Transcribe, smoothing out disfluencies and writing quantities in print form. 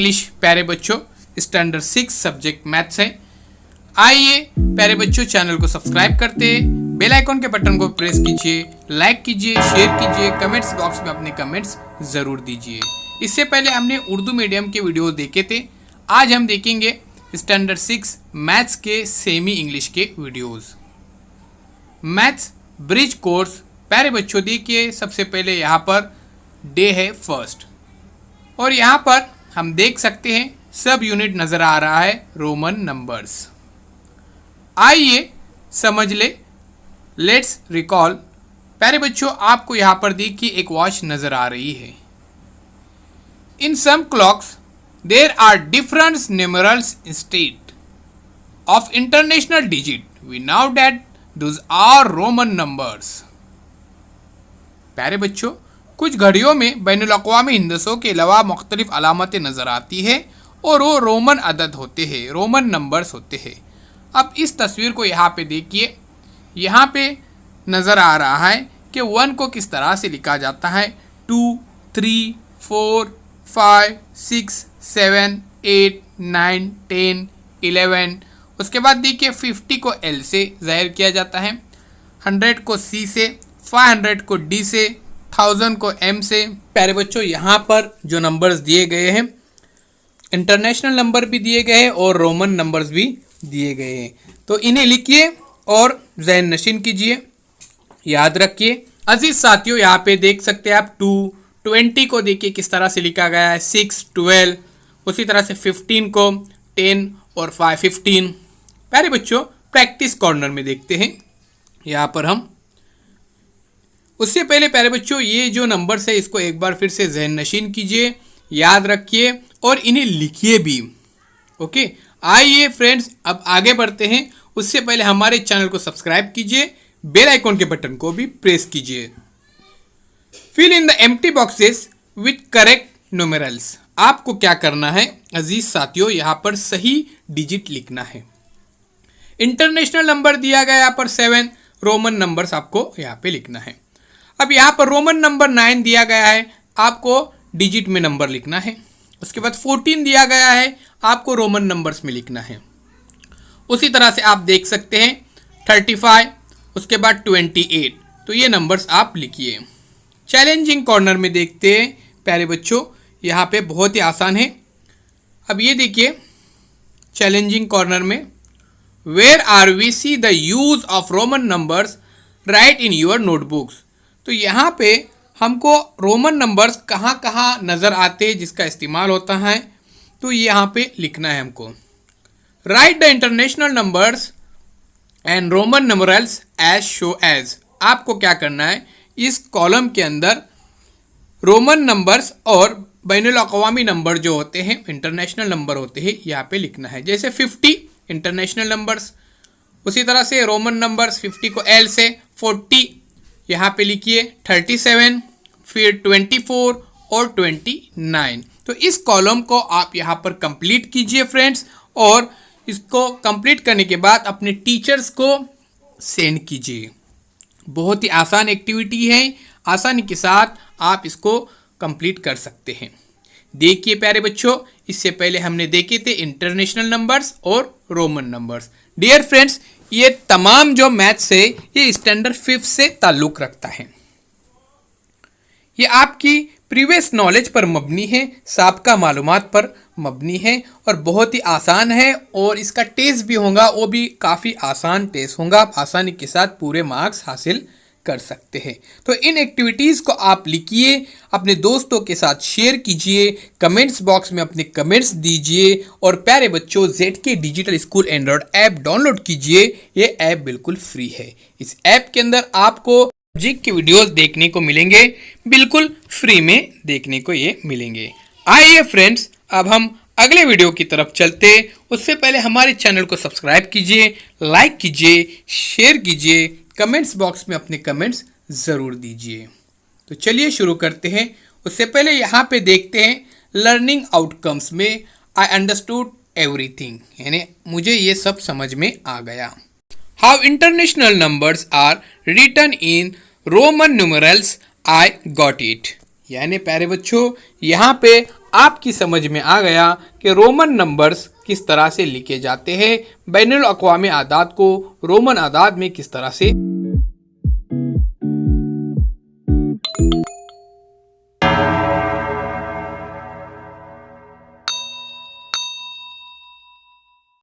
English प्यारे बच्चों, standard 6 subject maths है। आइए प्यारे बच्चों, चैनल को सब्सक्राइब करते, बेल आइकॉन के बटन को प्रेस कीजिए, लाइक कीजिए, शेयर कीजिए, कमेंट्स बॉक्स में अपने कमेंट्स ज़रूर दीजिए। इससे पहले हमने उर्दू मीडियम के वीडियो देखे थे, आज हम देखेंगे स्टैंडर्ड 6 मैथ्स के सेमी इंग्लिश के वीडियोज़। मैथ्स ब्रिज कोर्स प्यारे बच्चों, देखिए सबसे पहले यहाँ पर डे है फर्स्ट, और यहाँ पर हम देख सकते हैं सब यूनिट नज़र आ रहा है रोमन नंबर्स। आइए समझ ले, लेट्स रिकॉल। प्यारे बच्चों, आपको यहाँ पर देखिए एक वॉच नज़र आ रही है। In some clocks there are different numerals instead of international digit, we know that those are Roman numbers. प्यारे बच्चों, कुछ घड़ियों में बैनुल-अक़वामी हिंदसों के अलावा मुख्तलिफ अलामतें नज़र आती है और वो रोमन अदद होते हैं, रोमन नंबर्स होते हैं। अब इस तस्वीर को यहाँ पे देखिए, यहाँ पे नज़र आ रहा है कि 1 को किस तरह से लिखा जाता है। 2, 3, 4, 5, 6, 7, 8, 9, 10, 11। उसके बाद देखिए 50 को L से ज़ाहिर किया जाता है, 100 को C से, 500 को D से, 1000 को M से। प्यारे बच्चों, यहाँ पर जो नंबर्स दिए गए हैं, इंटरनेशनल नंबर भी दिए गए हैं और रोमन नंबर्स भी दिए गए हैं, तो इन्हें लिखिए और ज़हन नशीन कीजिए, याद रखिए। अजीज साथियों, यहाँ पे देख सकते हैं आप 2, 20 को देखिए किस तरह से लिखा गया है, 6, 12, उसी तरह से 15 को 10 और 5, 15। प्यारे बच्चों, प्रैक्टिस कॉर्नर में देखते हैं यहाँ पर हम। उससे पहले प्यारे बच्चों, ये जो नंबर्स है इसको एक बार फिर से ज़हन नशीन कीजिए, याद रखिए और इन्हें लिखिए भी। ओके, आइए फ्रेंड्स अब आगे बढ़ते हैं। उससे पहले हमारे चैनल को सब्सक्राइब कीजिए, बेल आइकॉन के बटन को भी प्रेस कीजिए। Fill in the empty boxes with correct numerals. आपको क्या करना है अजीज साथियों, यहाँ पर सही डिजिट लिखना है। इंटरनेशनल नंबर दिया गया यहाँ पर 7, रोमन नंबर्स आपको यहाँ पे लिखना है। अब यहाँ पर रोमन नंबर 9 दिया गया है, आपको डिजिट में नंबर लिखना है। उसके बाद 14 दिया गया है, आपको रोमन नंबर्स में लिखना है। उसी तरह से आप देख सकते हैं 35, उसके बाद 28, तो ये नंबर्स आप लिखिए। चैलेंजिंग कॉर्नर में देखते हैं प्यारे बच्चों, यहाँ पे बहुत ही आसान है। अब ये देखिए चैलेंजिंग कॉर्नर में, where are we see the use of Roman numbers, write in your notebooks. तो यहाँ पे हमको रोमन नंबर्स कहाँ कहाँ नज़र आते हैं जिसका इस्तेमाल होता है, तो यहाँ पे लिखना है हमको। Write the international numbers and Roman numerals as show as. आपको क्या करना है, इस कॉलम के अंदर रोमन नंबर्स और बैनुल-अक़वामी नंबर जो होते हैं, इंटरनेशनल नंबर होते हैं, यहाँ पे लिखना है। जैसे 50 इंटरनेशनल नंबर्स, उसी तरह से रोमन नंबर्स 50 को L से, 40 यहाँ पे लिखिए, 37, फिर 24 और 29। तो इस कॉलम को आप यहाँ पर कंप्लीट कीजिए फ्रेंड्स, और इसको कंप्लीट करने के बाद अपने टीचर्स को सेंड कीजिए। बहुत ही आसान एक्टिविटी है, आसानी के साथ आप इसको कंप्लीट कर सकते हैं। देखिए प्यारे बच्चों, इससे पहले हमने देखे थे इंटरनेशनल नंबर्स और रोमन नंबर्स। डियर फ्रेंड्स, ये तमाम जो मैथ्स है ये स्टैंडर्ड 5 से ताल्लुक़ रखता है। ये आपकी प्रीवियस नॉलेज पर मबनी है, साबका मालूमात पर मबनी है और बहुत ही आसान है, और इसका टेस्ट भी होगा, वो भी काफ़ी आसान टेस्ट होगा। आप आसानी के साथ पूरे मार्क्स हासिल कर सकते हैं। तो इन एक्टिविटीज़ को आप लिखिए, अपने दोस्तों के साथ शेयर कीजिए, कमेंट्स बॉक्स में अपने कमेंट्स दीजिए, और प्यारे बच्चों ZK digital school Android app download कीजिए। ये ऐप बिल्कुल फ्री है। इस ऐप के अंदर आपको सब्जेक्ट के वीडियोस देखने को मिलेंगे, बिल्कुल फ्री में देखने को ये मिलेंगे। आइए फ्रेंड्स, अब हम अगले वीडियो की तरफ चलते। उससे पहले हमारे चैनल को सब्सक्राइब कीजिए, लाइक कीजिए, शेयर कीजिए, कमेंट्स बॉक्स में अपने कमेंट्स ज़रूर दीजिए। तो चलिए शुरू करते हैं। उससे पहले यहाँ पे देखते हैं लर्निंग आउटकम्स में, आई अंडरस्टूड एवरीथिंग, यानी मुझे ये सब समझ में आ गया। How international numbers are written in Roman numerals, I got it. यानी प्यारे बच्चों, यहाँ पे आपकी समझ में आ गया कि रोमन नंबर्स किस तरह से लिखे जाते हैं, बैनुल अक़वामी आदाद को रोमन आदाद में किस तरह से